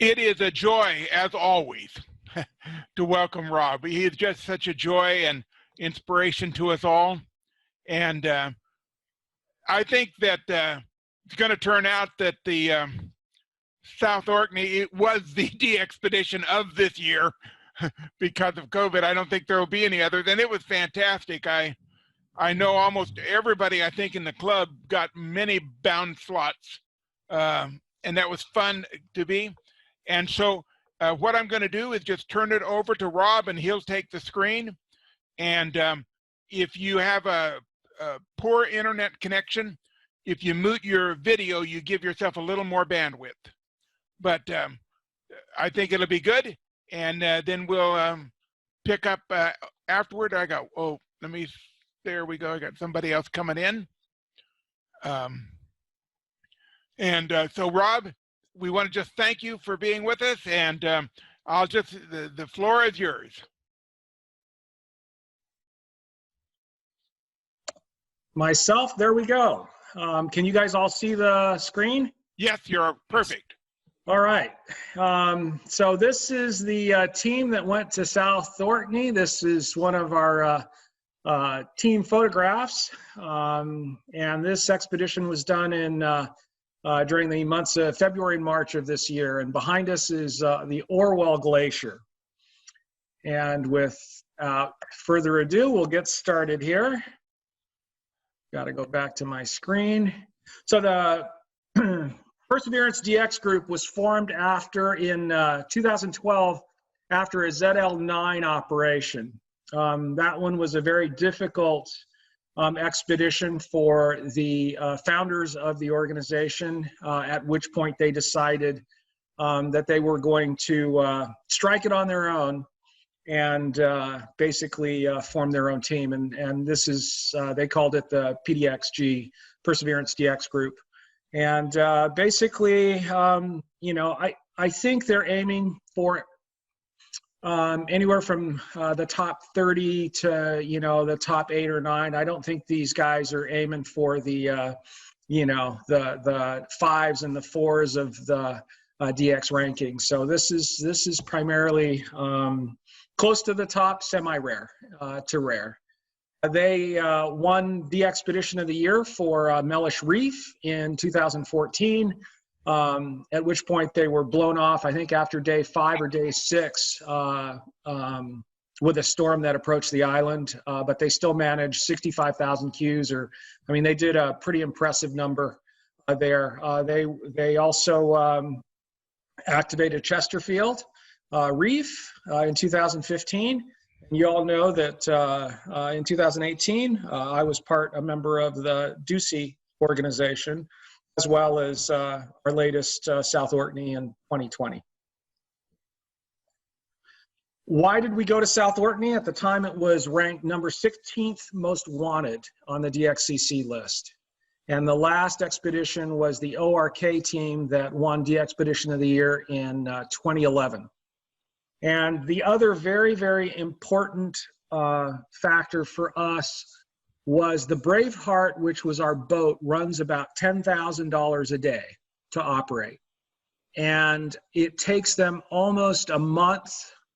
It is a joy, as always, to welcome Rob. He is just such a joy and inspiration to us all. And I think that it's going to turn out that the South Orkney, it was the DXpedition of this year because of COVID. I don't think there will be any others. And it was fantastic. I know almost everybody, I think, in the club got many bound slots. And that was fun to be. And so what I'm going to do is just turn it over to Rob, and he'll take the screen. And if you have a poor internet connection, if you mute your video, you give yourself a little more bandwidth. But I think it'll be good. And then we'll pick up afterward. There we go. I got somebody else coming in. So Rob, we want to just thank you for being with us, and the floor is yours. Myself, there we go. Can you guys all see the screen? Yes, you're perfect. All right. So this is the team that went to South Orkney. This is one of our team photographs. And this expedition was done during the months of February and March of this year. And behind us is the Orwell Glacier. And without further ado, we'll get started here. Got to go back to my screen. So the Perseverance DX group was formed in 2012 after a ZL9 operation. That one was a very difficult expedition for the founders of the organization, at which point they decided that they were going to strike it on their own and basically form their own team. And this is, they called it the PDXG, Perseverance DX group. And basically, you know, I think they're aiming for anywhere from the top 30 to, you know, the top 8 or 9. I don't think these guys are aiming for the, you know, the 5s and the 4s of the DX ranking. So this is primarily close to the top, semi-rare to rare. They won the Expedition of the Year for Mellish Reef in 2014, at which point they were blown off, I think, after day 5 or day 6 with a storm that approached the island. But they still managed 65,000 Qs, or, I mean, they did a pretty impressive number there. They also activated Chesterfield Reef in 2015. And you all know that in 2018, I was a member of the Grouchy organization, as well as our latest South Orkney in 2020. Why did we go to South Orkney? At the time, it was ranked number 16th most wanted on the DXCC list. And the last expedition was the ORK team that won DXpedition of the Year in 2011. And the other very, very important factor for us was the Braveheart, which was our boat, runs about $10,000 a day to operate. And it takes them almost a month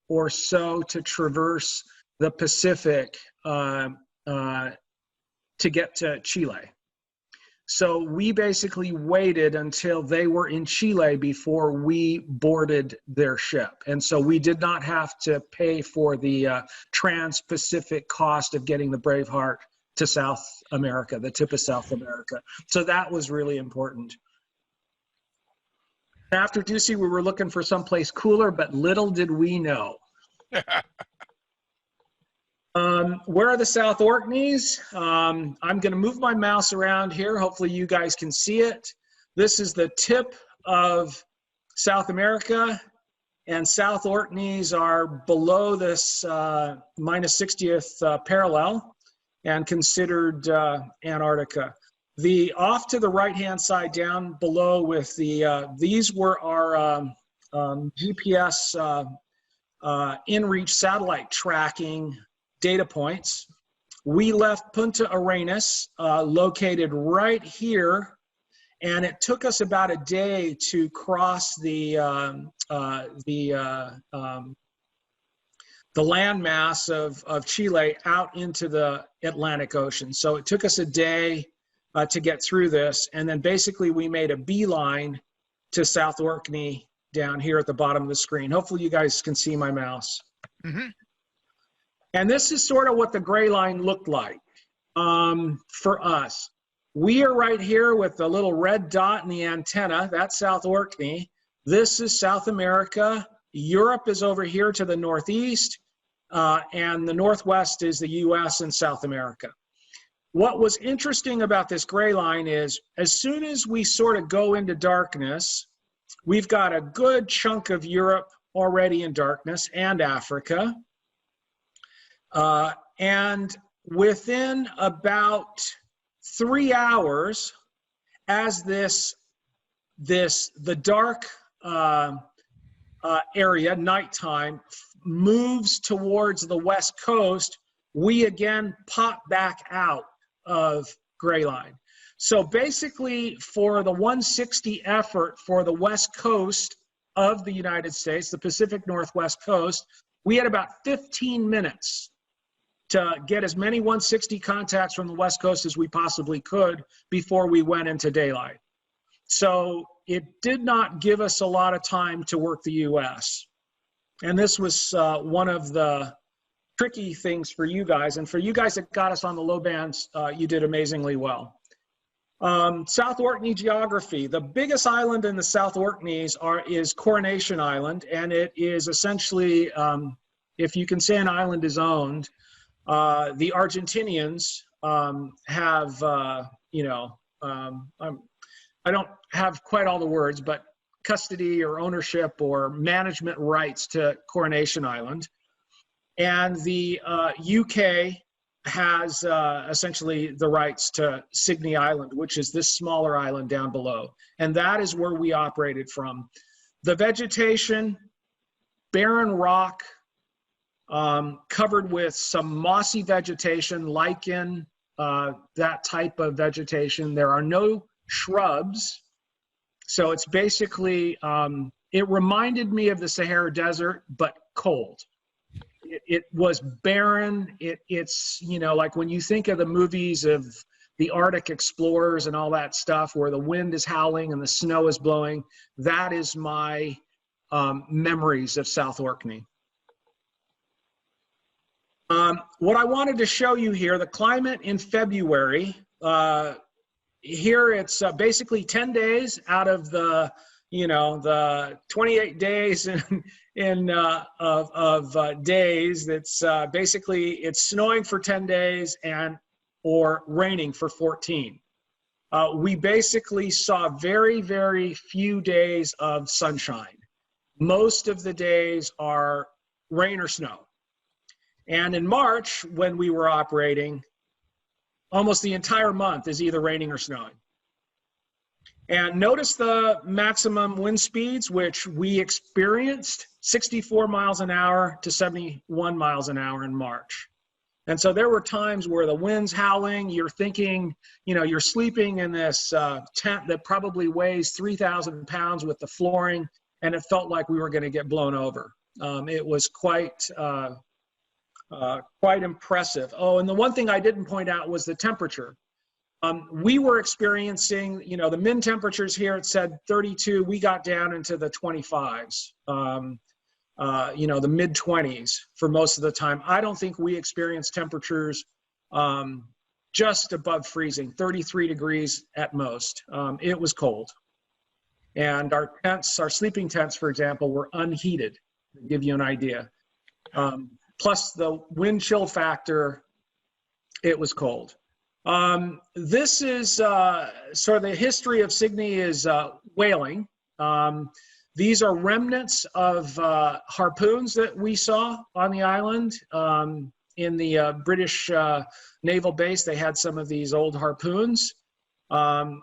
or so to traverse the Pacific to get to Chile. So we basically waited until they were in Chile before we boarded their ship. And so we did not have to pay for the trans-Pacific cost of getting the Braveheart to South America, the tip of South America. So that was really important. After Grouchy, we were looking for someplace cooler, but little did we know. Where are the South Orkneys? I'm going to move my mouse around here. Hopefully you guys can see it. This is the tip of South America, and South Orkneys are below this minus 60th parallel and considered Antarctica. The off to the right-hand side down below with the, these were our GPS in-reach satellite tracking data points. We left Punta Arenas, located right here, and it took us about a day to cross the landmass of Chile out into the Atlantic Ocean. So it took us a day to get through this, and then basically we made a beeline to South Orkney down here at the bottom of the screen. Hopefully you guys can see my mouse. Mm-hmm. And this is sort of what the gray line looked like for us. We are right here with the little red dot in the antenna. That's South Orkney. This is South America. Europe is over here to the northeast, and the northwest is the US and South America. What was interesting about this gray line is as soon as we sort of go into darkness, we've got a good chunk of Europe already in darkness and Africa. And within about 3 hours, as the dark area, nighttime, moves towards the west coast, we again pop back out of gray line. So basically for the 160 effort for the west coast of the United States, the Pacific Northwest coast, we had about 15 minutes to get as many 160 contacts from the west coast as we possibly could before we went into daylight. So it did not give us a lot of time to work the US. And this was one of the tricky things for you guys. And for you guys that got us on the low bands, you did amazingly well. South Orkney geography. The biggest island in the South Orkneys is Coronation Island. And it is essentially, if you can say an island is owned, the Argentinians have, I don't have quite all the words, but custody or ownership or management rights to Coronation Island. And the UK has essentially the rights to Signy Island, which is this smaller island down below. And that is where we operated from. The vegetation, barren rock, covered with some mossy vegetation, lichen, that type of vegetation. There are no shrubs. So it's basically, it reminded me of the Sahara Desert, but cold. It was barren. It's, you know, like when you think of the movies of the Arctic explorers and all that stuff where the wind is howling and the snow is blowing, that is my memories of South Orkney. What I wanted to show you here, the climate in February, here it's basically 10 days out of the, the 28 days of days. That's basically, it's snowing for 10 days or raining for 14. We basically saw very, very few days of sunshine. Most of the days are rain or snow. And in March, when we were operating, almost the entire month is either raining or snowing. And notice the maximum wind speeds, which we experienced 64 miles an hour to 71 miles an hour in March. And so there were times where the wind's howling, you're thinking, you're sleeping in this tent that probably weighs 3,000 pounds with the flooring, and it felt like we were going to get blown over. It was quite impressive. Oh, and the one thing I didn't point out was the temperature. We were experiencing, the min temperatures here, it said 32, we got down into the 25s, the mid 20s for most of the time. I don't think we experienced temperatures just above freezing, 33 degrees at most. It was cold. And our tents, our sleeping tents, for example, were unheated, to give you an idea. Plus the wind chill factor, it was cold. This is sort of the history of Signy is whaling. These are remnants of harpoons that we saw on the island. In the British naval base, they had some of these old harpoons.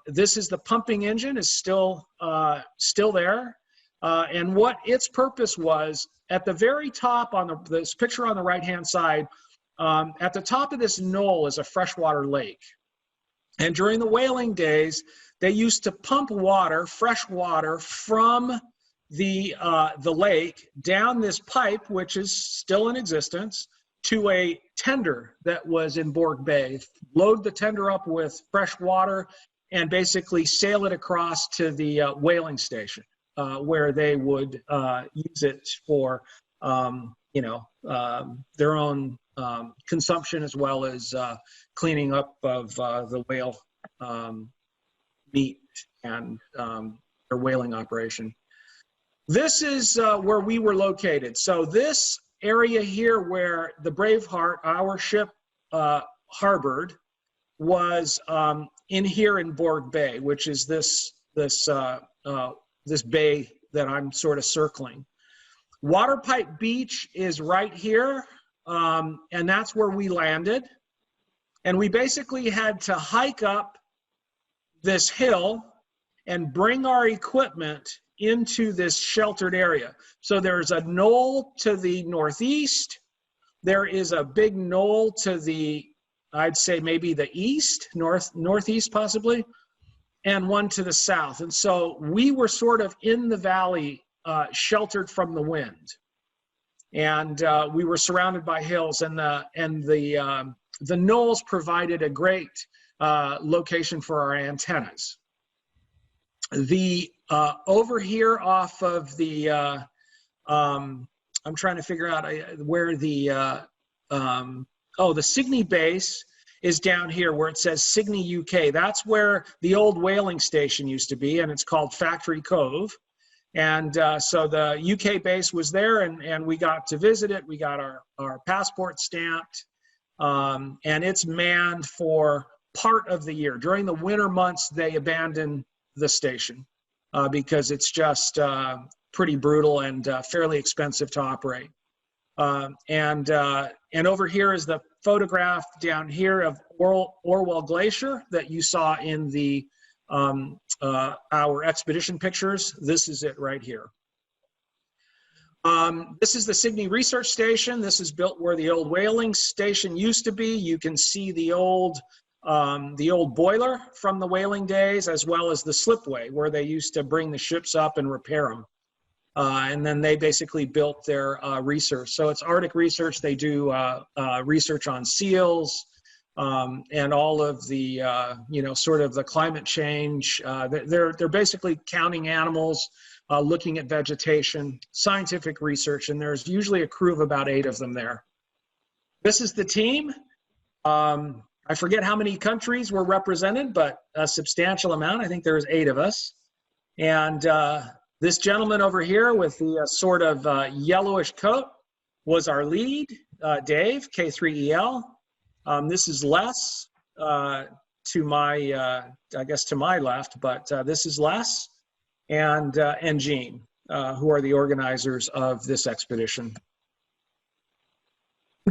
This is the pumping engine, is still there. And what its purpose was, at the very top on this picture on the right-hand side, at the top of this knoll is a freshwater lake. And during the whaling days, they used to pump water, fresh water, from the lake down this pipe, which is still in existence, to a tender that was in Borg Bay. Load the tender up with fresh water and basically sail it across to the whaling station, where they would use it for, their own consumption, as well as cleaning up of the whale meat and their whaling operation. This is where we were located. So this area here where the Braveheart, our ship, harbored, was in here in Borg Bay, which is this bay that I'm sort of circling. Waterpipe Beach is right here, and that's where we landed. And we basically had to hike up this hill and bring our equipment into this sheltered area. So there's a knoll to the northeast. There is a big knoll to the, I'd say maybe the east, northeast possibly, and one to the south. And so we were sort of in the valley, sheltered from the wind. And we were surrounded by hills, and the knolls provided a great location for our antennas. The over here off of the I'm trying to figure out where the the Signy base is down here where it says Signy UK. That's where the old whaling station used to be, and it's called Factory Cove. And so the UK base was there, and we got to visit it. We got our passport stamped, and it's manned for part of the year. During the winter months, they abandon the station because it's just pretty brutal and fairly expensive to operate. And over here is the photograph down here of Orwell Glacier that you saw in the our expedition pictures. This is it right here. This is the Signy Research Station. This is built where the old whaling station used to be. You can see the old boiler from the whaling days, as well as the slipway where they used to bring the ships up and repair them. And then they basically built their research. So it's Arctic research. They do research on seals and all of the, sort of the climate change. They're basically counting animals, looking at vegetation, scientific research, and there's usually a crew of about 8 of them there. This is the team. I forget how many countries were represented, but a substantial amount. I think there was 8 of us. And this gentleman over here with the sort of yellowish coat was our lead, Dave, K3EL. This is Les to my, I guess to my left, but this is Les and Gene, who are the organizers of this expedition.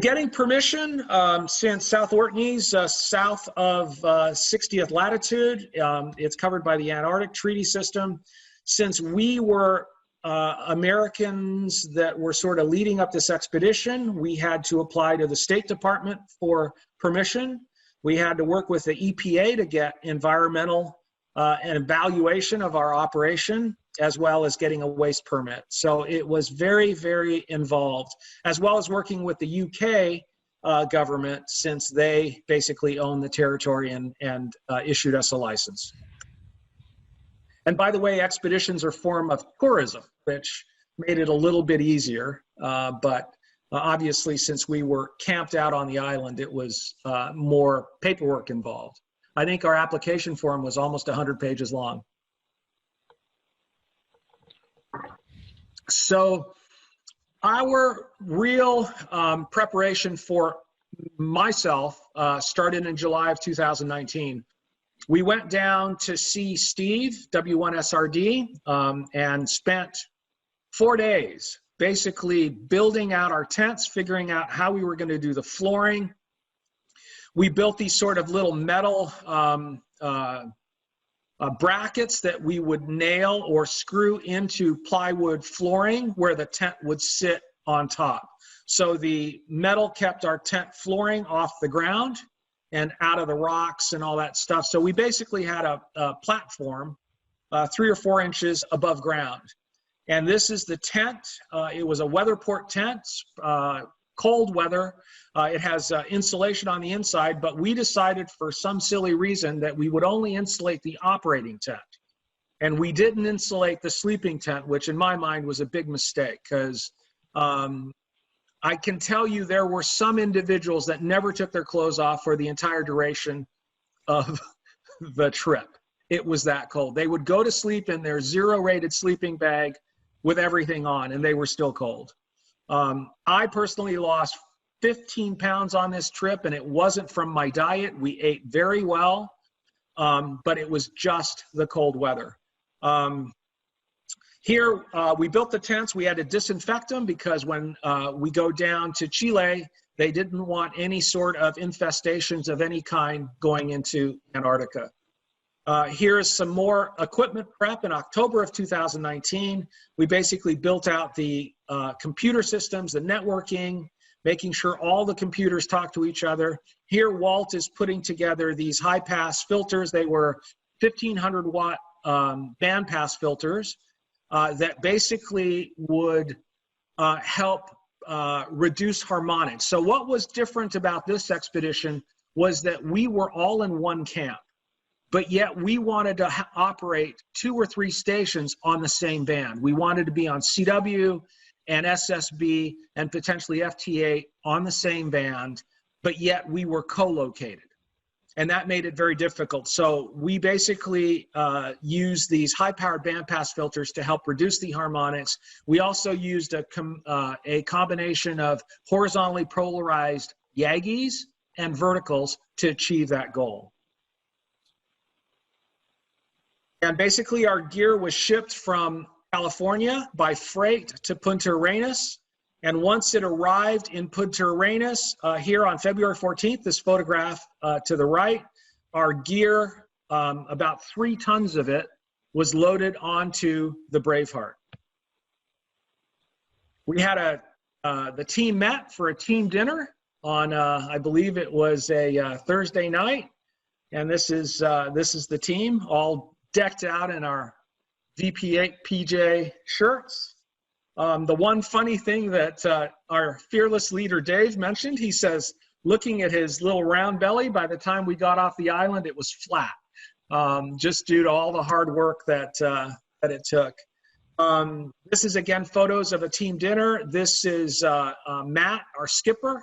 Getting permission, since South Orkneys, south of 60th latitude, it's covered by the Antarctic Treaty System. Since we were Americans that were sort of leading up this expedition, we had to apply to the State Department for permission. We had to work with the EPA to get environmental and evaluation of our operation, as well as getting a waste permit. So it was very, very involved, as well as working with the UK government, since they basically own the territory and issued us a license. And by the way, expeditions are a form of tourism, which made it a little bit easier. But obviously, since we were camped out on the island, it was more paperwork involved. I think our application form was almost 100 pages long. So our real preparation for myself started in July of 2019. We went down to see Steve, W1SRD, and spent 4 days basically building out our tents, figuring out how we were going to do the flooring. We built these sort of little metal brackets that we would nail or screw into plywood flooring where the tent would sit on top. So the metal kept our tent flooring off the ground, and out of the rocks and all that stuff. So we basically had a platform 3 or 4 inches above ground. And this is the tent. It was a weatherport tent, cold weather. It has insulation on the inside, but we decided for some silly reason that we would only insulate the operating tent. And we didn't insulate the sleeping tent, which in my mind was a big mistake, because I can tell you there were some individuals that never took their clothes off for the entire duration of the trip. It was that cold. They would go to sleep in their 0-rated sleeping bag with everything on, and they were still cold. I personally lost 15 pounds on this trip, and it wasn't from my diet. We ate very well, but it was just the cold weather. Here, we built the tents. We had to disinfect them because when we go down to Chile, they didn't want any sort of infestations of any kind going into Antarctica. Here's some more equipment prep in October of 2019. We basically built out the computer systems, the networking, making sure all the computers talk to each other. Here, Walt is putting together these high-pass filters. They were 1,500-watt bandpass filters that basically would help reduce harmonics. So what was different about this expedition was that we were all in one camp, but yet we wanted to operate 2 or 3 stations on the same band. We wanted to be on CW and SSB and potentially FT8 on the same band, but yet we were co-located. And that made it very difficult. So we basically used these high-powered bandpass filters to help reduce the harmonics. We also used a combination of horizontally polarized Yagis and verticals to achieve that goal. And basically our gear was shipped from California by freight to Punta Arenas. And once it arrived in Punta Arenas, here on February 14th, this photograph to the right, our gear, about 3 tons of it, was loaded onto the Braveheart. We had the team met for a team dinner on, I believe it was a Thursday night. And this is the team, all decked out in our VP8 PJ shirts. The one funny thing that our fearless leader Dave mentioned, he says, looking at his little round belly, by the time we got off the island, it was flat, just due to all the hard work that it took. This is, again, photos of a team dinner. This is Matt, our skipper.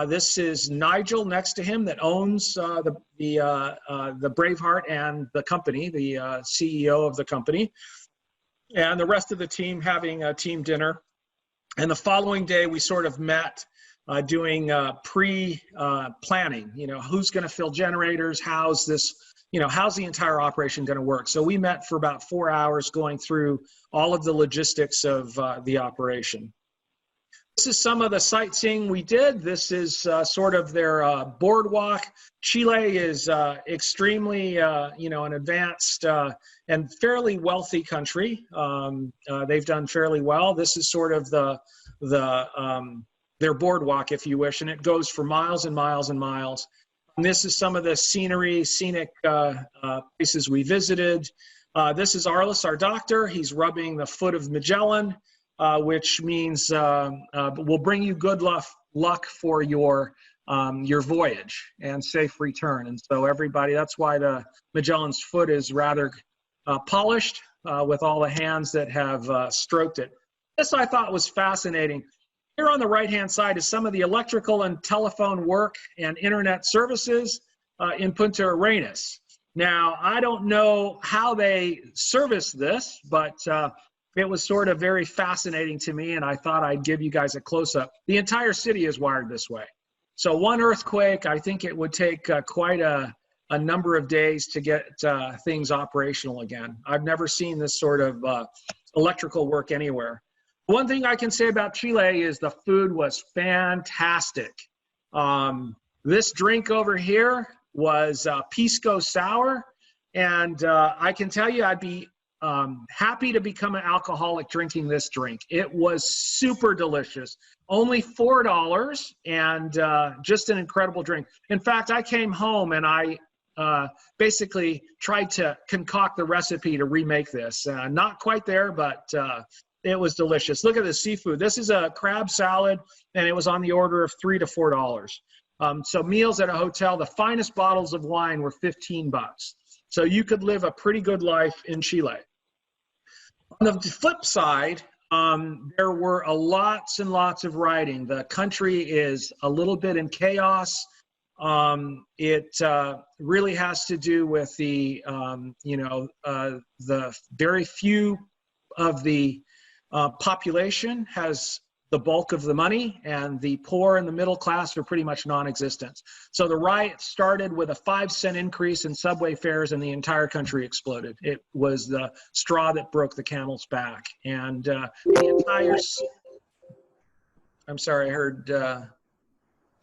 This is Nigel next to him that owns the Braveheart and the company, the CEO of the company. And the rest of the team having a team dinner. And the following day, we sort of met doing pre-planning, who's going to fill generators, how's this, how's the entire operation going to work? So we met for about 4 hours going through all of the logistics of the operation. This is some of the sightseeing we did. This is sort of their boardwalk. Chile is extremely, an advanced and fairly wealthy country. They've done fairly well. This is sort of their boardwalk, if you wish, and it goes for miles and miles and miles. And this is some of the scenic places we visited. This is Arliss, our doctor. He's rubbing the foot of Magellan, which means will bring you good luck for your voyage and safe return. And so everybody, that's why the Magellan's foot is rather polished with all the hands that have stroked it. This I thought was fascinating. Here on the right-hand side is some of the electrical and telephone work and internet services in Punta Arenas. Now, I don't know how they service this, but it was sort of very fascinating to me, and I thought I'd give you guys a close-up. The entire city is wired this way. So one earthquake, I think it would take quite a number of days to get things operational again. I've never seen this sort of electrical work anywhere. One thing I can say about Chile is the food was fantastic. This drink over here was pisco sour, and I can tell you I'd be happy to become an alcoholic drinking this drink. It was super delicious. Only $4 and just an incredible drink. In fact, I came home and I basically tried to concoct the recipe to remake this. Not quite there, but it was delicious. Look at the seafood. This is a crab salad, and it was on the order of $3 to $4. So meals at a hotel, the finest bottles of wine were $15. So you could live a pretty good life in Chile. On the flip side, there were lots and lots of riding. The country is a little bit in chaos. It really has to do with the, the very few of the population has the bulk of the money, and the poor and the middle class are pretty much non-existent. So the riot started with a 5-cent increase in subway fares, and the entire country exploded. It was the straw that broke the camel's back. And the entire, I'm sorry, I heard,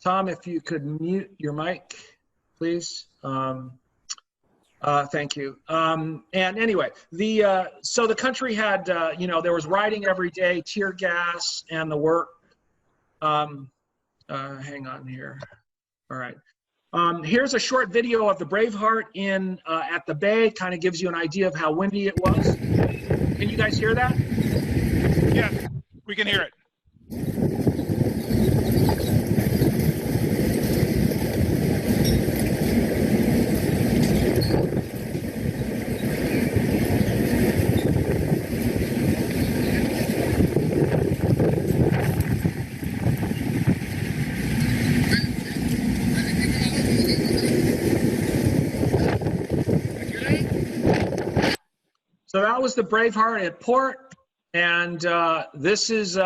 Tom, if you could mute your mic, please. Thank you. And anyway, so the country had, there was rioting every day, tear gas, and the work. Hang on here. All right. Here's a short video of the Braveheart in at the bay. Kind of gives you an idea of how windy it was. Can you guys hear that? Yes, we can hear it. So that was the Braveheart at port, and this is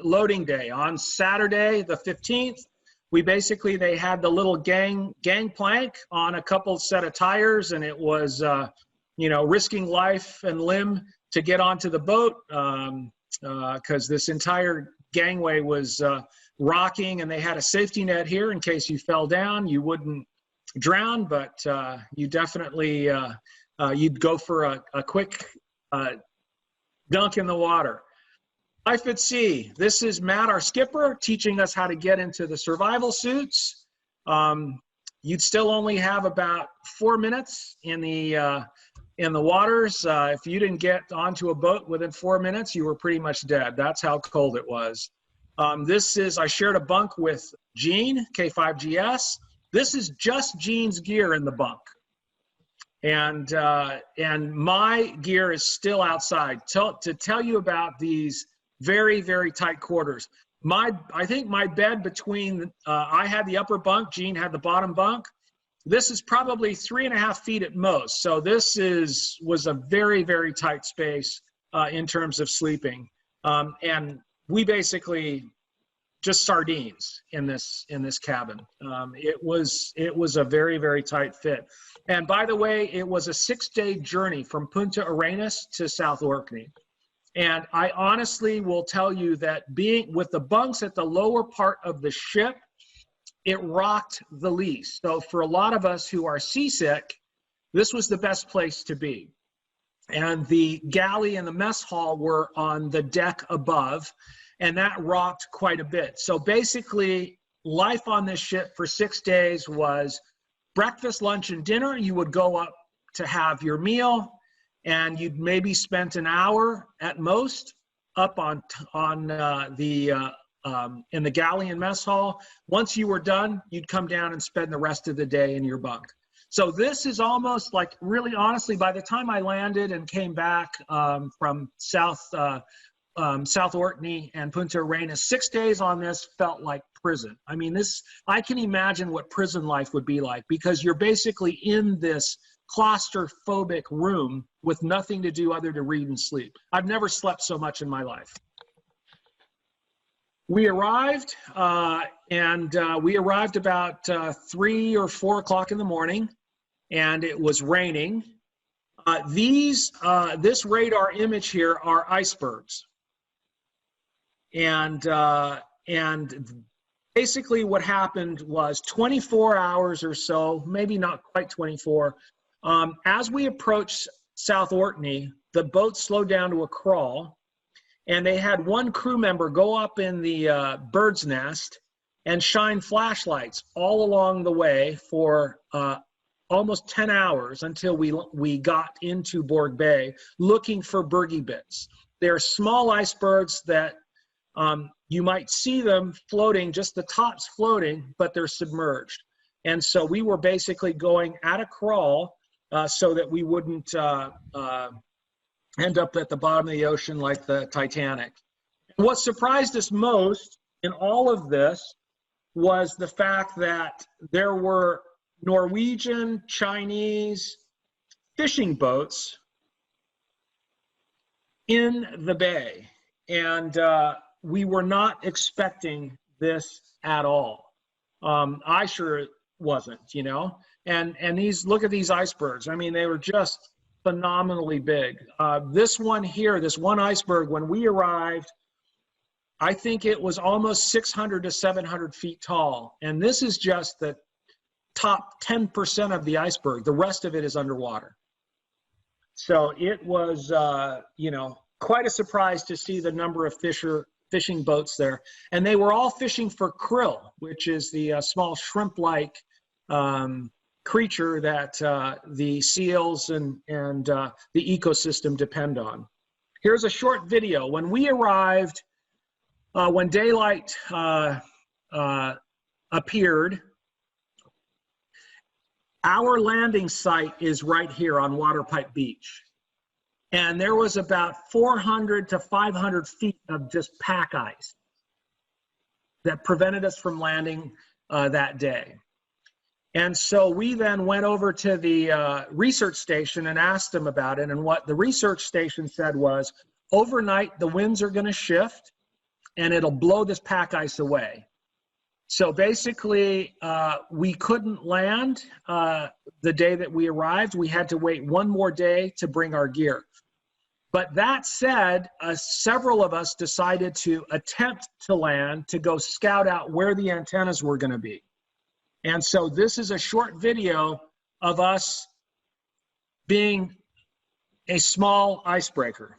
loading day. On Saturday, the 15th, they had the little gangplank on a couple set of tires, and it was, risking life and limb to get onto the boat because this entire gangway was rocking, and they had a safety net here in case you fell down. You wouldn't drown, but you definitely, you'd go for a quick dunk in the water. Life at sea. This is Matt, our skipper, teaching us how to get into the survival suits. You'd still only have about 4 minutes in the waters. If you didn't get onto a boat within 4 minutes, you were pretty much dead. That's how cold it was. I shared a bunk with Gene, K5GS. This is just Gene's gear in the bunk. And my gear is still outside. To tell you about these very, very tight quarters. I think my bed between, I had the upper bunk, Gene had the bottom bunk. This is probably 3.5 feet at most. So this was a very, very tight space in terms of sleeping. And we basically just sardines in this cabin. It was a very, very tight fit. And by the way, it was a 6-day journey from Punta Arenas to South Orkney. And I honestly will tell you that being with the bunks at the lower part of the ship, it rocked the least. So for a lot of us who are seasick, this was the best place to be. And the galley and the mess hall were on the deck above, and that rocked quite a bit. So basically, life on this ship for 6 days was breakfast, lunch, and dinner. You would go up to have your meal, and you'd maybe spent an hour at most up in the galley and mess hall. Once you were done, you'd come down and spend the rest of the day in your bunk. So this is almost like, really honestly, by the time I landed and came back from South Orkney and Punta Arenas, 6 days on this felt like prison. I mean, I can imagine what prison life would be like, because you're basically in this claustrophobic room with nothing to do other than read and sleep. I've never slept so much in my life. We arrived, we arrived about 3 or 4 o'clock in the morning, and it was raining. This radar image here are icebergs. And basically what happened was 24 hours or so, maybe not quite 24, as we approached South Orkney, the boat slowed down to a crawl, and they had one crew member go up in the bird's nest and shine flashlights all along the way for almost 10 hours until we got into Borg Bay looking for Bergie bits. They're small icebergs that you might see them floating, just the tops floating, but they're submerged. And so we were basically going at a crawl so that we wouldn't end up at the bottom of the ocean like the Titanic. What surprised us most in all of this was the fact that there were Norwegian, Chinese fishing boats in the bay. And we were not expecting this at all. I sure wasn't, you know. And these, look at these icebergs. I mean, they were just phenomenally big. This one here, this one iceberg, when we arrived, I think it was almost 600 to 700 feet tall. And this is just the top 10% of the iceberg. The rest of it is underwater. So it was, you know, quite a surprise to see the number of fishing boats there. And they were all fishing for krill, which is the small shrimp-like creature that the seals and the ecosystem depend on. Here's a short video. When we arrived, when daylight appeared, our landing site is right here on Waterpipe Beach. And there was about 400 to 500 feet of just pack ice that prevented us from landing that day. And so we then went over to the research station and asked them about it. And what the research station said was, overnight, the winds are going to shift and it'll blow this pack ice away. So basically, we couldn't land the day that we arrived. We had to wait one more day to bring our gear. But that said, several of us decided to attempt to land to go scout out where the antennas were going to be. And so this is a short video of us being a small icebreaker.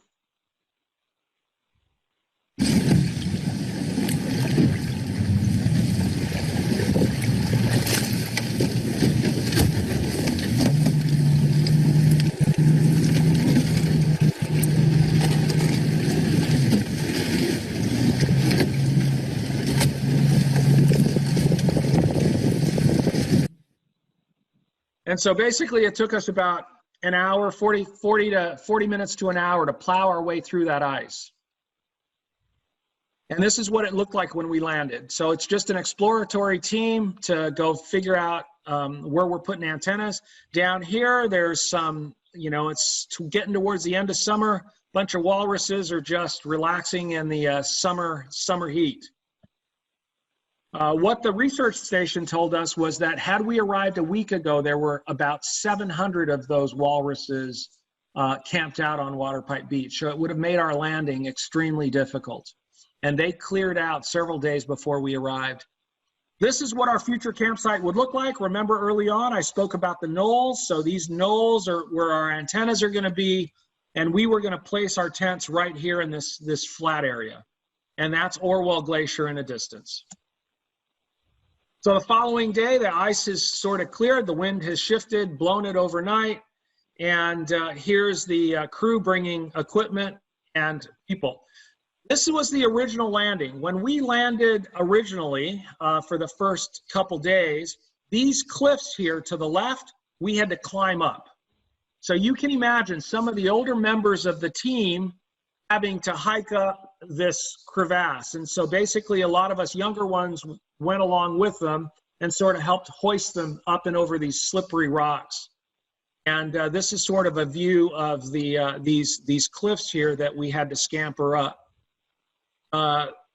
And so basically it took us about an hour, 40 minutes to an hour to plow our way through that ice. And this is what it looked like when we landed. So it's just an exploratory team to go figure out where we're putting antennas. Down here, there's some, you know, it's getting towards the end of summer. A bunch of walruses are just relaxing in the summer heat. What the research station told us was that had we arrived a week ago, there were about 700 of those walruses camped out on Waterpipe Beach. So it would have made our landing extremely difficult. And they cleared out several days before we arrived. This is what our future campsite would look like. Remember early on, I spoke about the knolls. So these knolls are where our antennas are going to be. And we were going to place our tents right here in this flat area. And that's Orwell Glacier in a distance. So the following day, the ice is sort of cleared, the wind has shifted, blown it overnight, and here's the crew bringing equipment and people. This was the original landing. When we landed originally for the first couple days, these cliffs here to the left, we had to climb up. So you can imagine some of the older members of the team having to hike up this crevasse. And so basically a lot of us younger ones went along with them and sort of helped hoist them up and over these slippery rocks. And this is sort of a view of the these cliffs here that we had to scamper up.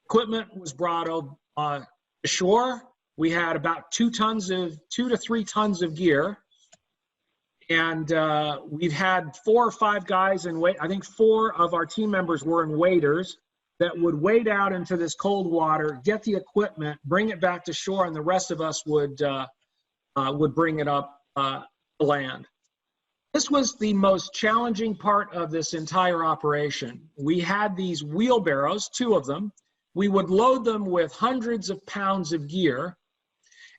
Equipment was brought ashore. We had about 2 to 3 tons of gear. And we've had 4 or 5 guys in wait. I think 4 of our team members were in waders that would wade out into this cold water, get the equipment, bring it back to shore, and the rest of us would bring it up to land. This was the most challenging part of this entire operation. We had these wheelbarrows, 2 of them. We would load them with hundreds of pounds of gear,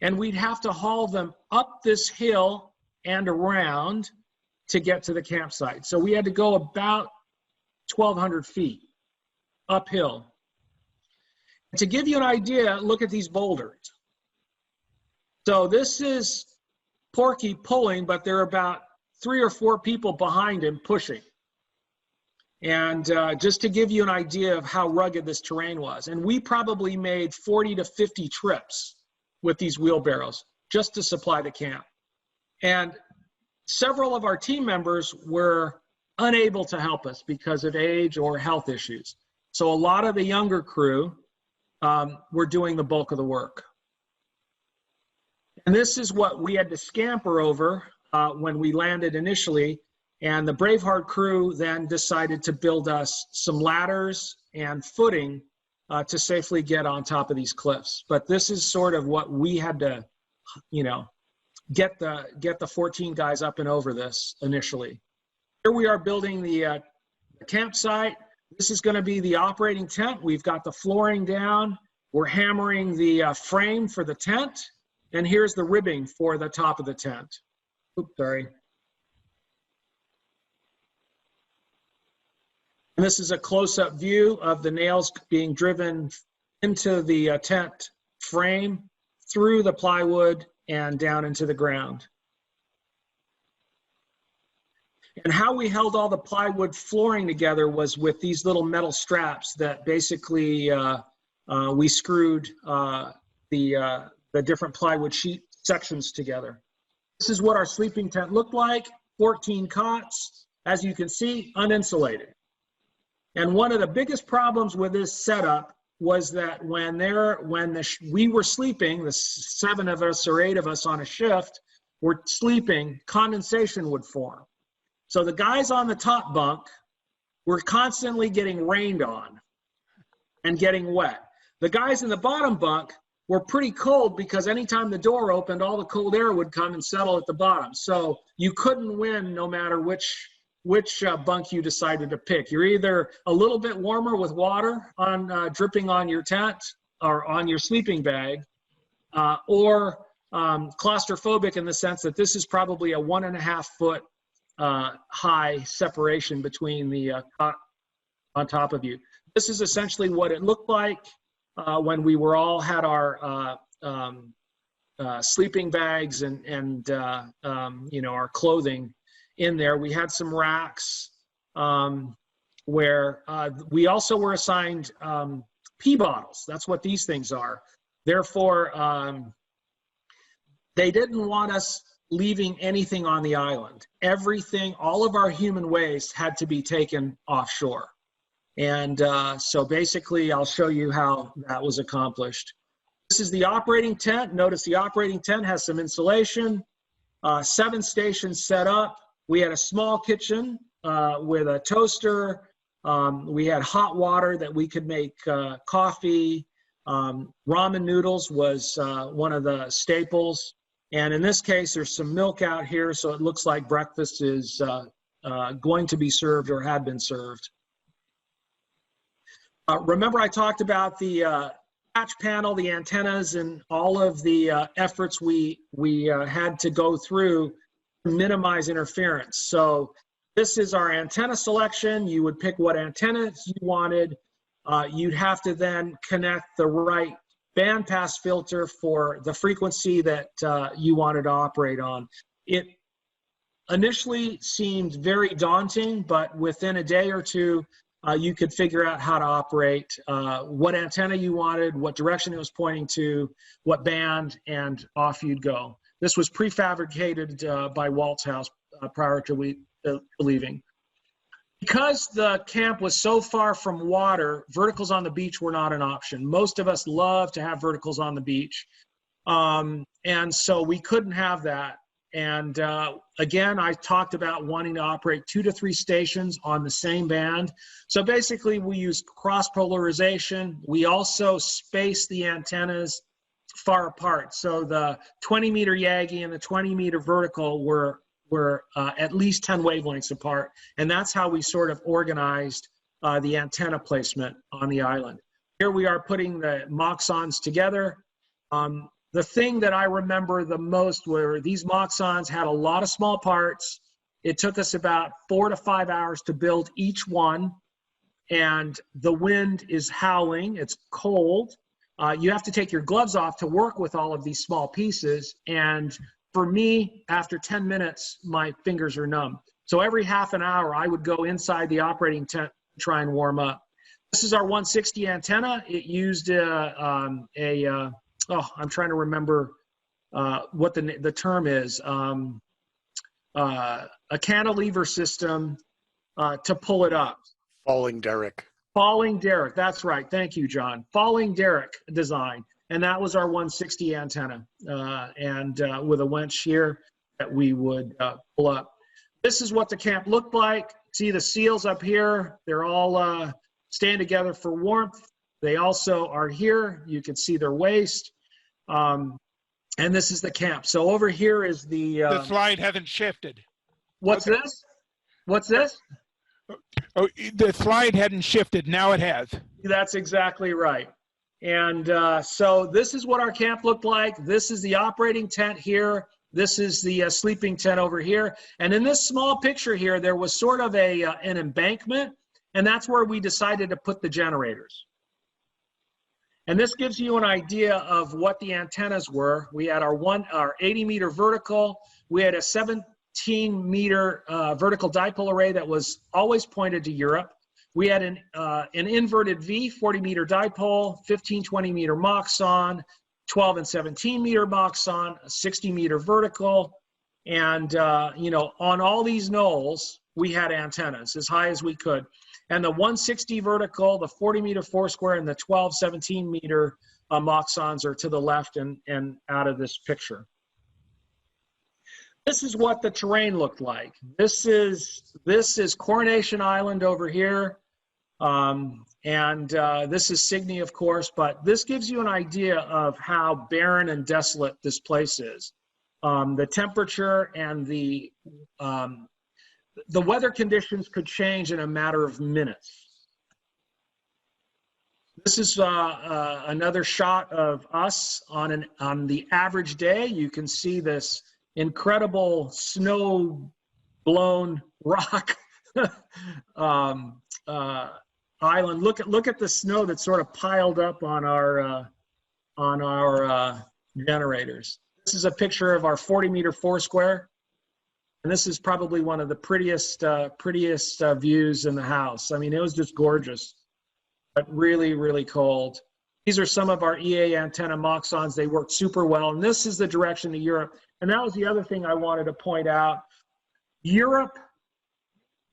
and we'd have to haul them up this hill and around to get to the campsite. So we had to go about 1,200 feet uphill. To give you an idea, look at these boulders. So this is Porky pulling, but there are about 3 or 4 people behind him pushing. And just to give you an idea of how rugged this terrain was. And we probably made 40 to 50 trips with these wheelbarrows just to supply the camp. And several of our team members were unable to help us because of age or health issues. So a lot of the younger crew were doing the bulk of the work. And this is what we had to scamper over when we landed initially. And the Braveheart crew then decided to build us some ladders and footing to safely get on top of these cliffs. But this is sort of what we had to, you know, get the 14 guys up and over this initially. Here we are building the campsite. This is going to be the operating tent. We've got the flooring down. We're hammering the frame for the tent. And here's the ribbing for the top of the tent. Oops, sorry. And this is a close-up view of the nails being driven into the tent frame, through the plywood, and down into the ground. And how we held all the plywood flooring together was with these little metal straps that basically we screwed the different plywood sheet sections together. This is what our sleeping tent looked like, 14 cots, as you can see, uninsulated. And one of the biggest problems with this setup was that when we were sleeping, the 7 of us or 8 of us on a shift were sleeping, condensation would form. So the guys on the top bunk were constantly getting rained on and getting wet. The guys in the bottom bunk were pretty cold because anytime the door opened, all the cold air would come and settle at the bottom. So you couldn't win no matter which bunk you decided to pick. You're either a little bit warmer with water on dripping on your tent or on your sleeping bag, or claustrophobic in the sense that this is probably a 1.5 foot high separation between the cot on top of you. This is essentially what it looked like when we were all had our sleeping bags and you know, our clothing in there. We had some racks where we also were assigned pee bottles. That's what these things are. Therefore, they didn't want us leaving anything on the island. Everything, all of our human waste had to be taken offshore. And so basically, I'll show you how that was accomplished. This is the operating tent. Notice the operating tent has some insulation, 7 stations set up. We had a small kitchen with a toaster. We had hot water that we could make coffee. Ramen noodles was one of the staples. And in this case, there's some milk out here, so it looks like breakfast is going to be served or had been served. Remember I talked about the patch panel, the antennas, and all of the efforts we had to go through to minimize interference. So this is our antenna selection. You would pick what antennas you wanted. You'd have to then connect the right bandpass filter for the frequency that you wanted to operate on. It initially seemed very daunting, but within a day or two, you could figure out how to operate, what antenna you wanted, what direction it was pointing to, what band, and off you'd go. This was prefabricated by Walt's house prior to leaving. Because the camp was so far from water, verticals on the beach were not an option. Most of us love to have verticals on the beach. And so we couldn't have that. And again, I talked about wanting to operate 2 to 3 stations on the same band. So basically we used cross polarization. We also spaced the antennas far apart. So the 20-meter Yagi and the 20-meter vertical were were at least 10 wavelengths apart. And that's how we sort of organized the antenna placement on the island. Here we are putting the moxons together. The thing that I remember the most were these moxons had a lot of small parts. It took us about 4 to 5 hours to build each one. And the wind is howling, it's cold. You have to take your gloves off to work with all of these small pieces. And for me, after 10 minutes, my fingers are numb. So every half an hour, I would go inside the operating tent to try and warm up. This is our 160 antenna. It used I'm trying to remember what the term is, a cantilever system to pull it up. Falling derrick. Falling derrick, that's right. Thank you, John. Falling derrick design. And that was our 160 antenna, with a winch here that we would pull up. This is what the camp looked like. See the seals up here? They're all staying together for warmth. They also are here. You can see their waist. And this is the camp. So over here is the slide hasn't shifted. What's Okay. this? What's this? Oh, the slide hadn't shifted. Now it has. That's exactly right. And so this is what our camp looked like. This is the operating tent here. This is the sleeping tent over here. And in this small picture here, there was sort of an embankment, and that's where we decided to put the generators. And this gives you an idea of what the antennas were. We had our 80 meter vertical. We had a 17 meter vertical dipole array that was always pointed to Europe. We had an inverted V 40 meter dipole, 15, 20 meter moxon, 12 and 17 meter moxon, a 60 meter vertical. And, on all these knolls, we had antennas as high as we could. And the 160 vertical, the 40 meter foursquare, and the 12, 17 meter moxons are to the left and out of this picture. This is what the terrain looked like. This is Coronation Island over here. This is Signy, of course, but this gives you an idea of how barren and desolate this place is. The temperature and the weather conditions could change in a matter of minutes. This is another shot of us on the average day. You can see this incredible snow-blown rock island. Look at the snow that's sort of piled up on our generators. This is a picture of our 40 meter foursquare. And this is probably one of the prettiest views in the house. I mean, it was just gorgeous, but really, really cold. These are some of our EA antenna moxons. They worked super well. And this is the direction to Europe. And that was the other thing I wanted to point out. Europe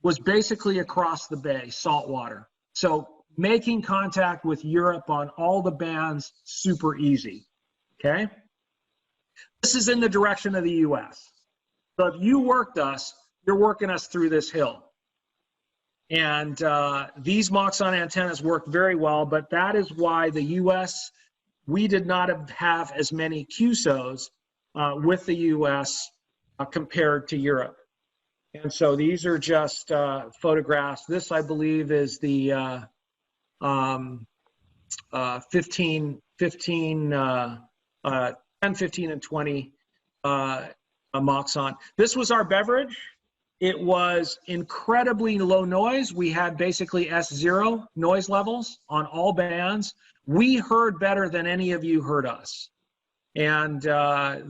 was basically across the bay, saltwater. So making contact with Europe on all the bands, super easy, okay? This is in the direction of the US. So if you worked us, you're working us through this hill. And these moxon antennas work very well, but that is why the US, we did not have as many QSOs with the US compared to Europe. And so these are just photographs. This, I believe, is the 10, 15, and 20 moxon. This was our beverage. It was incredibly low noise. We had basically S0 noise levels on all bands. We heard better than any of you heard us. And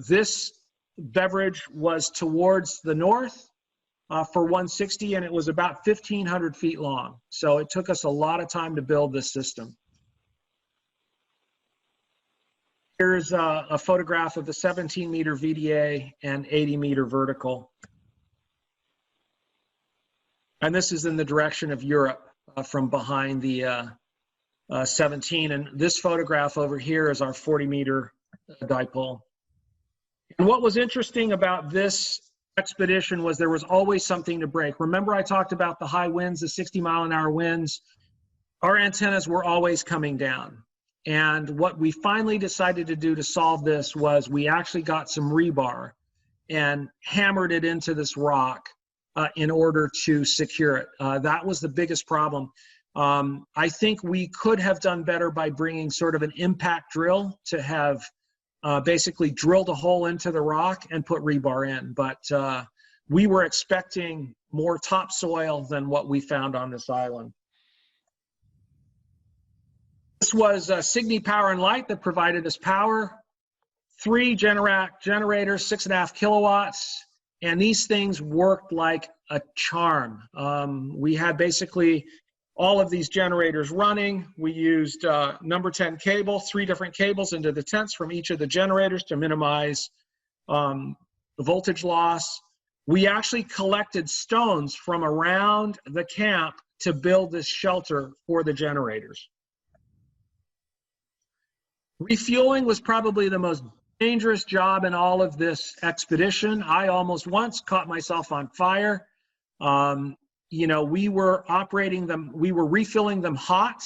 this beverage was towards the north for 160, and it was about 1,500 feet long. So it took us a lot of time to build this system. Here's a photograph of the 17 meter VDA and 80 meter vertical. And this is in the direction of Europe from behind the 17. And this photograph over here is our 40 meter dipole. And what was interesting about this expedition was there was always something to break. Remember I talked about the high winds, the 60-mile-an-hour winds? Our antennas were always coming down. And what we finally decided to do to solve this was we actually got some rebar. and hammered it into this rock in order to secure it. That was the biggest problem. I think we could have done better by bringing sort of an impact drill to have basically drilled a hole into the rock and put rebar in. But we were expecting more topsoil than what we found on this island. This was Signy Power and Light that provided us power. 3 Generac generators, 6.5 kilowatts, and these things worked like a charm. We had basically all of these generators running. We used number 10 cable, 3 different cables into the tents from each of the generators to minimize the voltage loss. We actually collected stones from around the camp to build this shelter for the generators. Refueling was probably the most dangerous job in all of this expedition. I almost once caught myself on fire. You know, we were operating them, we were refilling them hot.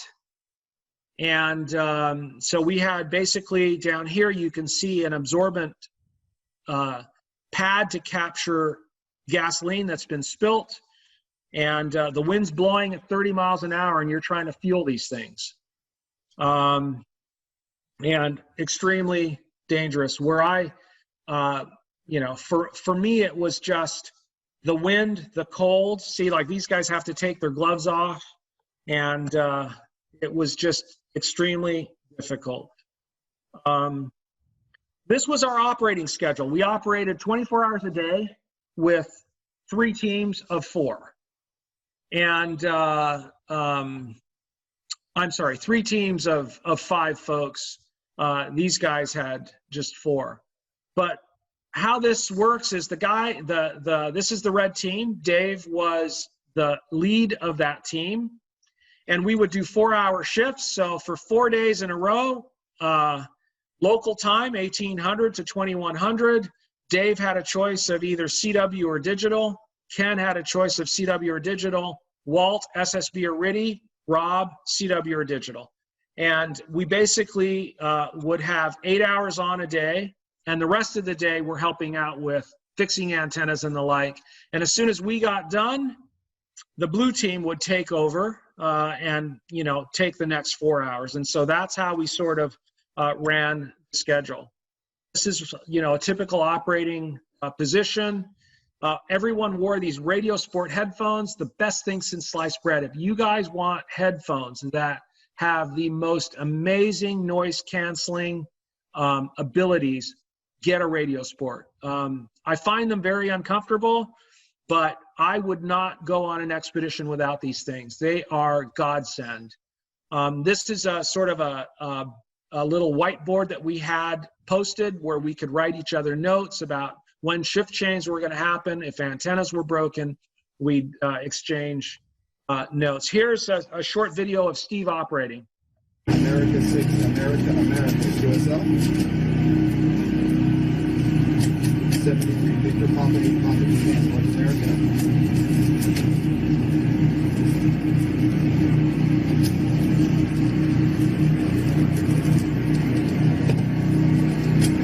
And so we had basically down here, you can see an absorbent pad to capture gasoline that's been spilt. And the wind's blowing at 30 miles an hour and you're trying to fuel these things. And extremely dangerous. Where I, you know, for me, it was just the wind, the cold. See, like these guys have to take their gloves off, and it was just extremely difficult. This was our operating schedule. We operated 24 hours a day with 3 teams of 4. And I'm sorry, 3 teams of 5 folks. These guys had just 4. But how this works is the guy, this is the red team. Dave was the lead of that team. And we would do 4-hour shifts. So for 4 days in a row, local time, 1800 to 2100, Dave had a choice of either CW or digital. Ken had a choice of CW or digital. Walt, SSB or RIDI. Rob, CW or digital. And we basically would have 8 hours on a day, and the rest of the day we're helping out with fixing antennas and the like. And as soon as we got done, the blue team would take over and, you know, take the next 4 hours. And so that's how we sort of ran the schedule. This is, you know, a typical operating position. Everyone wore these Radio Sport headphones, the best thing since sliced bread. If you guys want headphones that have the most amazing noise canceling abilities, get a Radio Sport. I find them very uncomfortable, but I would not go on an expedition without these things. They are godsend. This is a sort of a little whiteboard that we had posted where we could write each other notes about when shift changes were going to happen. If antennas were broken, we'd exchange notes. Here's a short video of Steve operating. America 6, America, QSL. 73 Victor Papa, Papa Japan, North America.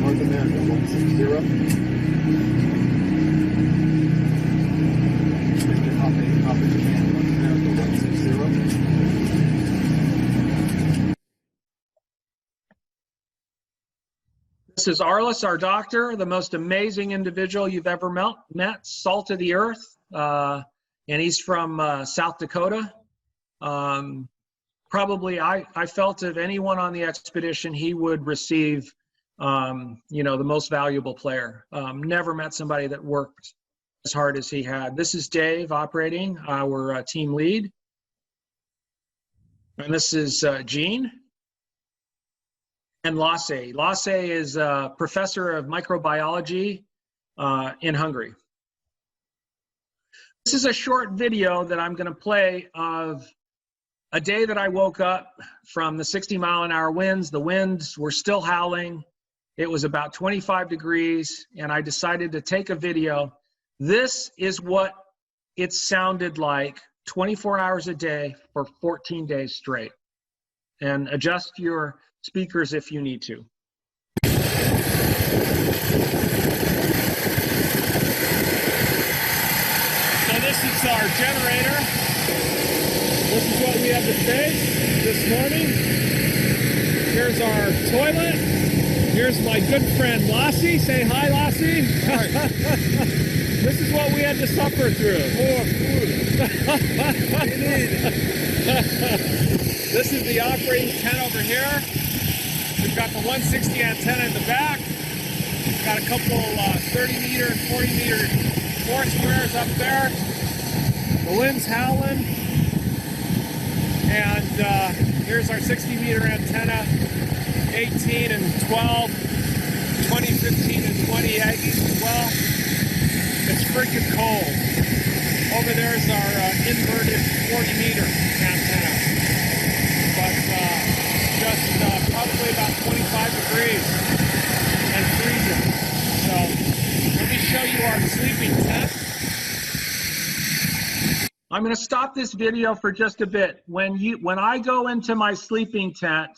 North America 160. Victor Papa Japan, North America 160. This is Arliss, our doctor, the most amazing individual you've ever met, salt of the earth, and he's from South Dakota. Probably, I felt of anyone on the expedition, he would receive, you know, the most valuable player. Never met somebody that worked as hard as he had. This is Dave operating, our team lead. And this is Gene. And Lasse. Lasse is a professor of microbiology in Hungary. This is a short video that I'm going to play of a day that I woke up from the 60-mile-an-hour winds. The winds were still howling. It was about 25 degrees, and I decided to take a video. This is what it sounded like 24 hours a day for 14 days straight. And adjust your speakers if you need to. Here's our generator. This is what we had to face this morning. Here's our toilet. Here's my good friend Lassie. Say hi, Lassie. Hi. This is what we had to suffer through. More food. This is the operating tent over here. We've got the 160 antenna in the back. We've got a couple 30 meter and 40 meter four squares up there. The wind's howling. And here's our 60 meter antenna, 18 and 12, 20, 15 and 20 Aggies as well. It's freaking cold. Over there is our inverted 40 meter antenna. But just probably about 25 degrees and freezing. So let me show you our sleeping tent. I'm going to stop this video for just a bit. When I go into my sleeping tent,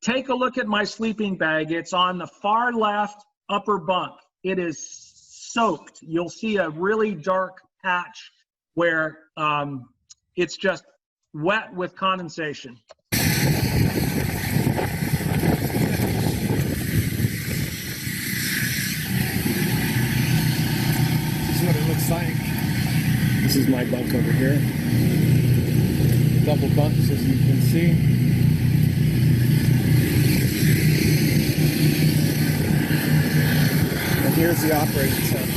take a look at my sleeping bag. It's on the far left upper bunk. It is soaked. You'll see a really dark patch where it's just wet with condensation. This is what it looks like. This is my bunk over here. Double bunks, as you can see. And here's the operating tent.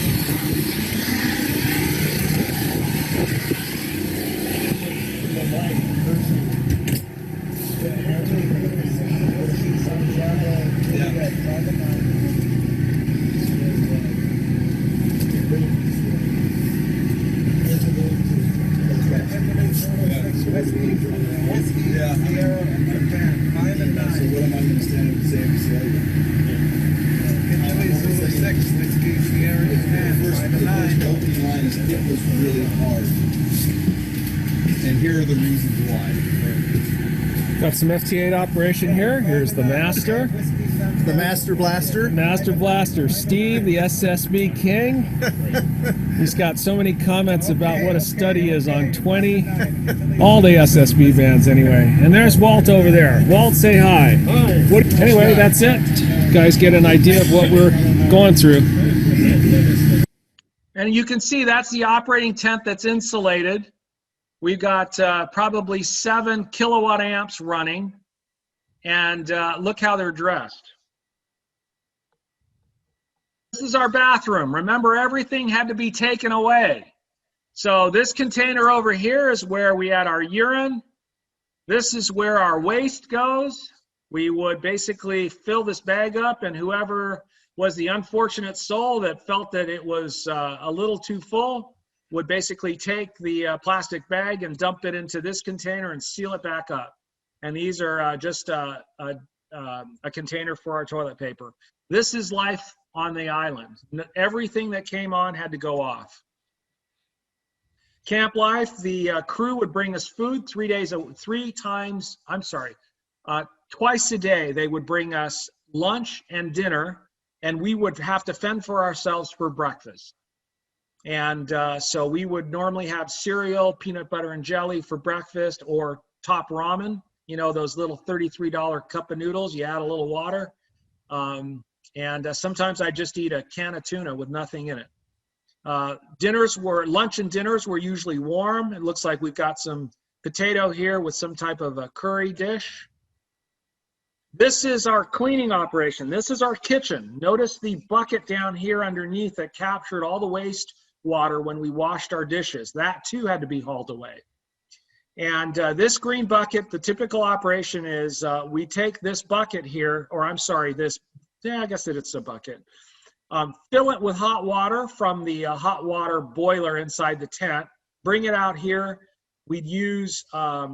It was really hard, and here are the reasons why. Got some FT8 operation here. Here's the master. The Master Blaster. Master Blaster, Steve, the SSB King. He's got so many comments about what a study is on 20. All the SSB bands anyway. And there's Walt over there. Walt, say hi. Hi. Anyway, that's it. You guys get an idea of what we're going through. And you can see that's the operating tent that's insulated. We've got probably 7 kilowatt amps running. And look how they're dressed. This is our bathroom. Remember, everything had to be taken away. So this container over here is where we had our urine. This is where our waste goes. We would basically fill this bag up, and whoever was the unfortunate soul that felt that it was a little too full would basically take the plastic bag and dump it into this container and seal it back up. And these are just a container for our toilet paper. This is life on the island. Everything that came on had to go off. Camp life, the crew would bring us food twice a day. They would bring us lunch and dinner, and we would have to fend for ourselves for breakfast. And so we would normally have cereal, peanut butter and jelly for breakfast, or top ramen, you know, those little $33 cup of noodles. You add a little water. And sometimes I just eat a can of tuna with nothing in it. Lunch and dinners were usually warm. It looks like we've got some potato here with some type of a curry dish. This is our cleaning operation. This is our kitchen. Notice the bucket down here underneath that captured all the waste water when we washed our dishes. That too had to be hauled away. And this green bucket, the typical operation is we take this bucket here, or I'm sorry, I guess it's a bucket. Fill it with hot water from the hot water boiler inside the tent. Bring it out here. We'd use a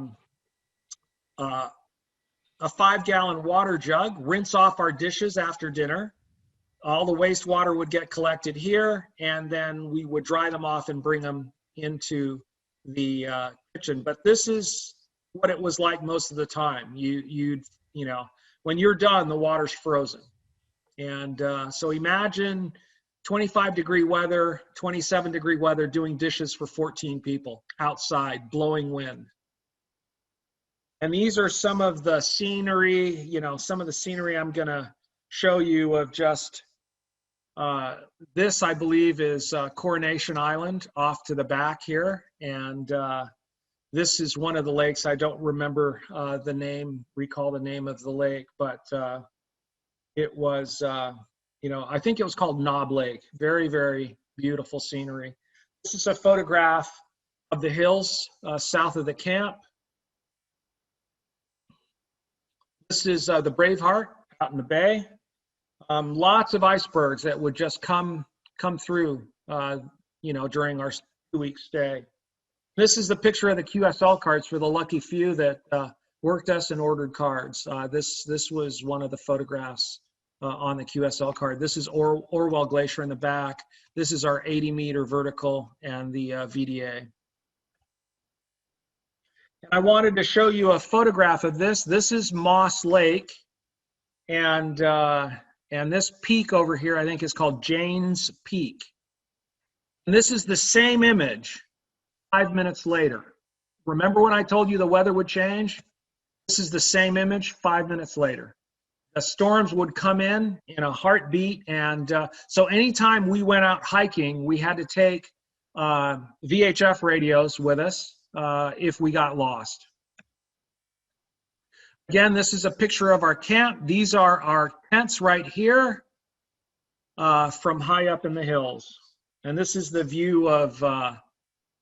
5-gallon water jug, rinse off our dishes after dinner. All the wastewater would get collected here, and then we would dry them off and bring them into the kitchen. But this is what it was like most of the time. You know, when you're done, the water's frozen. And so imagine 25-degree weather, 27-degree weather, doing dishes for 14 people outside, blowing wind. And these are some of the scenery, you know, some of the scenery I'm going to show you of just this, I believe, is Coronation Island off to the back here. And this is one of the lakes. I don't remember the name, recall the name of the lake, but it was, you know, I think it was called Knob Lake. Very, very beautiful scenery. This is a photograph of the hills south of the camp. This is the Braveheart out in the bay. Lots of icebergs that would just come through, you know, during our 2-week stay. This is the picture of the QSL cards for the lucky few that worked us and ordered cards. This was one of the photographs on the QSL card. This is Orwell Glacier in the back. This is our 80-meter vertical and the VDA. And I wanted to show you a photograph of this. This is Moss Lake, and this peak over here I think is called Jane's Peak. And this is the same image 5 minutes later. Remember when I told you the weather would change? This is the same image 5 minutes later. The storms would come in a heartbeat, and so anytime we went out hiking, we had to take VHF radios with us if we got lost. Again, this is a picture of our camp. These are our tents right here from high up in the hills. And this is the view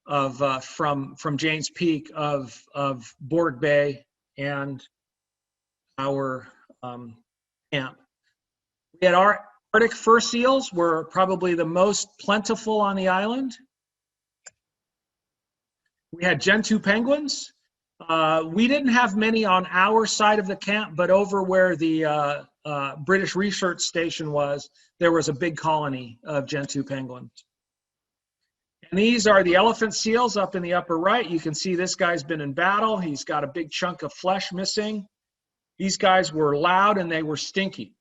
from Jane's Peak of Borg Bay and our camp. We had our Arctic fur seals were probably the most plentiful on the island. We had Gentoo penguins. We didn't have many on our side of the camp, but over where the British research station was, there was a big colony of Gentoo penguins. And these are the elephant seals up in the upper right. You can see this guy's been in battle. He's got a big chunk of flesh missing. These guys were loud and they were stinky.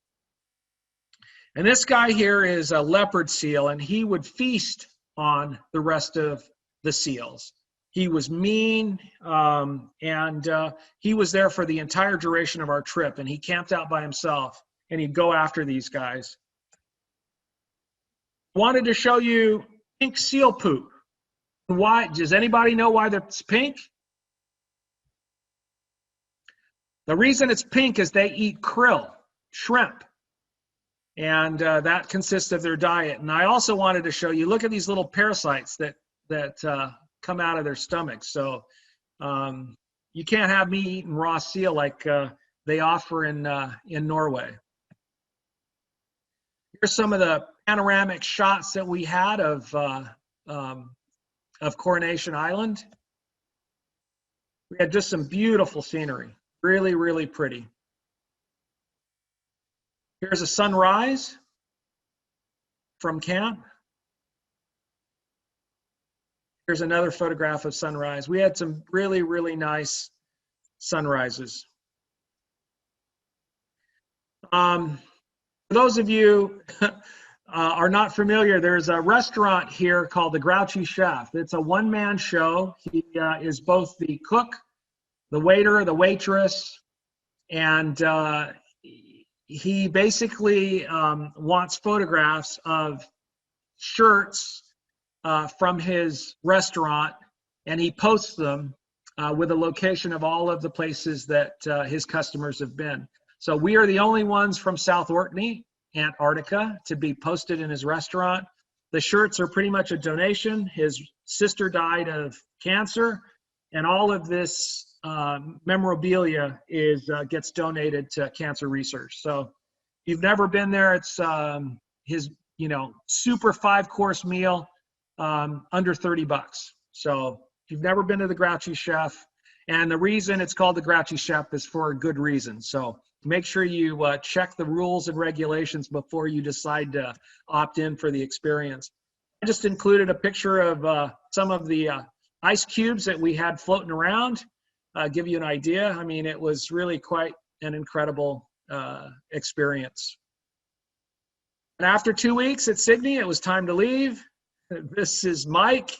And this guy here is a leopard seal, and he would feast on the rest of the seals. He was mean, and he was there for the entire duration of our trip, and he camped out by himself, and he'd go after these guys. Wanted to show you pink seal poop. Why? Does anybody know why it's pink? The reason it's pink is they eat krill, shrimp, and that consists of their diet. And I also wanted to show you, look at these little parasites that come out of their stomachs. So you can't have me eating raw seal like they offer in Norway. Here's some of the panoramic shots that we had of Coronation Island. We had just some beautiful scenery, really, really pretty. Here's a sunrise from camp. Here's another photograph of sunrise. We had some really, really nice sunrises. For those of you are not familiar, there's a restaurant here called the Grouchy Chef. It's a one-man show. He is both the cook, the waiter, the waitress, and he basically wants photographs of shirts from his restaurant, and he posts them with a location of all of the places that his customers have been. So we are the only ones from South Orkney, Antarctica, to be posted in his restaurant. The shirts are pretty much a donation. His sister died of cancer, and all of this memorabilia gets donated to cancer research. So if you've never been there, it's his super 5-course meal, under $30. So if you've never been to the Grouchy Chef, and the reason it's called the Grouchy Chef is for a good reason. So make sure you check the rules and regulations before you decide to opt in for the experience. I just included a picture of some of the ice cubes that we had floating around. Give you an idea. I mean, it was really quite an incredible experience. And after 2 weeks at Signy, it was time to leave. This is Mike.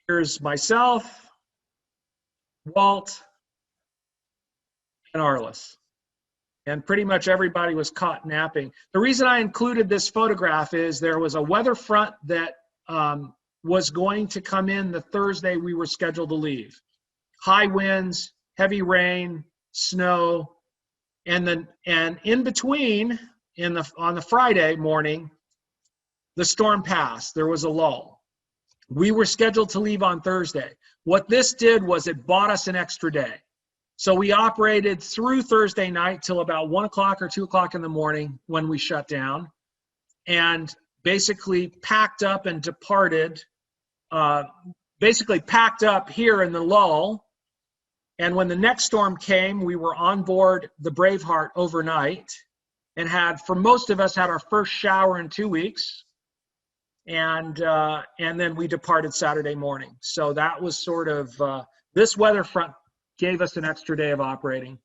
Here's myself, Walt, and Arliss. And pretty much everybody was caught napping. The reason I included this photograph is there was a weather front that was going to come in the Thursday we were scheduled to leave. High winds, heavy rain, snow, and in between, on the Friday morning, the storm passed. There was a lull. We were scheduled to leave on Thursday. What this did was it bought us an extra day. So we operated through Thursday night till about 1 o'clock or 2 o'clock in the morning when we shut down, and basically packed up and departed, basically packed up here in the lull. And when the next storm came, we were on board the Braveheart overnight and had, for most of us, had our first shower in 2 weeks. And then we departed Saturday morning. So that was sort of, this weather front gave us an extra day of operating.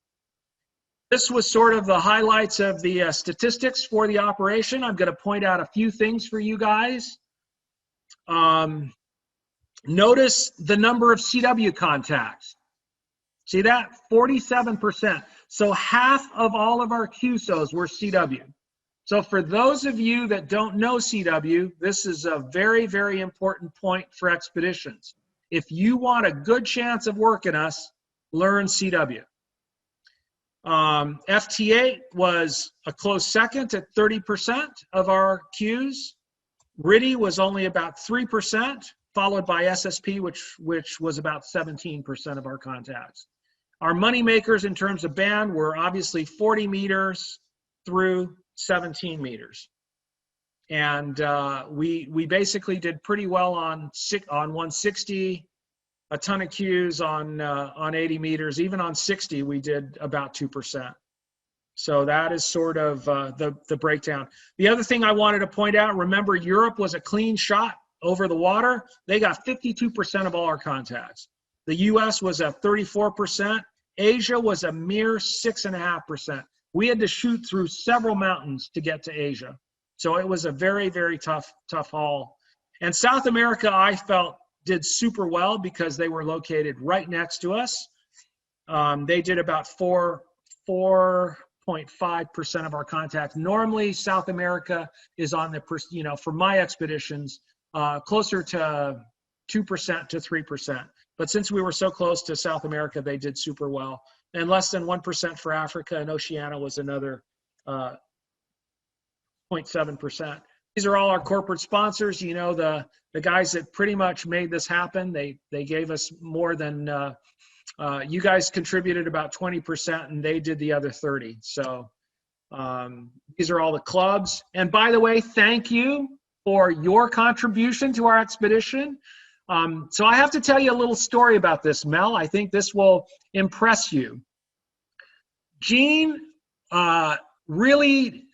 This was sort of the highlights of the statistics for the operation. I'm going to point out a few things for you guys. Notice the number of CW contacts. See that? 47%. So half of all of our QSOs were CW. So for those of you that don't know CW, this is a very, very important point for expeditions. If you want a good chance of working us, learn CW. FT8 was a close second at 30% of our Qs. RIDI was only about 3%, followed by SSP, which was about 17% of our contacts. Our money makers in terms of band were obviously 40 meters through 17 meters. And we basically did pretty well on 160, a ton of Qs on 80 meters. Even on 60, we did about 2%. So that is sort of the breakdown. The other thing I wanted to point out, remember Europe was a clean shot over the water. They got 52% of all our contacts. The US was at 34%. Asia was a mere 6.5%. We had to shoot through several mountains to get to Asia. So it was a very, very tough haul. And South America, I felt, did super well because they were located right next to us. They did about 4.5% of our contacts. Normally, South America is on the, for my expeditions, closer to 2% to 3%. But since we were so close to South America, they did super well. And less than 1% for Africa, and Oceania was another 0.7%. These are all our corporate sponsors. You know, the guys that pretty much made this happen. They gave us more than, you guys contributed about 20%, and they did the other 30. So these are all the clubs. And by the way, thank you for your contribution to our expedition. So I have to tell you a little story about this, Mel. I think this will impress you. Gene really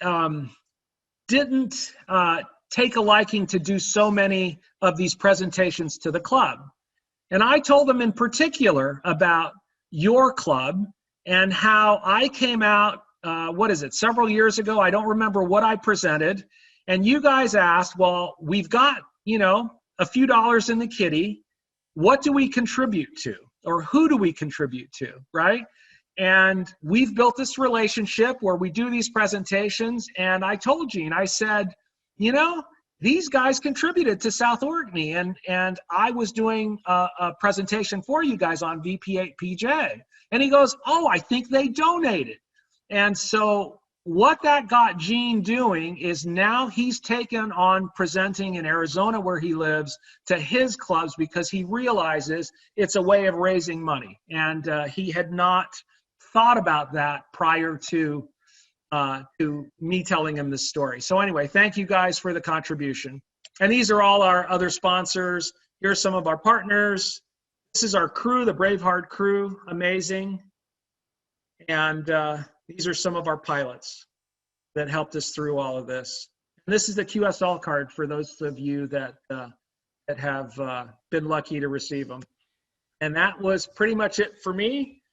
didn't take a liking to do so many of these presentations to the club. And I told him in particular about your club and how I came out, several years ago. I don't remember what I presented. And you guys asked, well, we've got, a few dollars in the kitty. What do we contribute to? Or who do we contribute to, right? And we've built this relationship where we do these presentations. And I told Gene, I said, these guys contributed to South Orkney. And I was doing a presentation for you guys on VP8PJ. And he goes, oh, I think they donated. And so what that got Gene doing is now he's taken on presenting in Arizona where he lives to his clubs because he realizes it's a way of raising money. And he had not thought about that prior to me telling him this story. So anyway, thank you guys for the contribution. And these are all our other sponsors. Here's some of our partners. This is our crew, the Braveheart crew, amazing. And these are some of our pilots that helped us through all of this. And this is the QSL card for those of you that have been lucky to receive them. And that was pretty much it for me.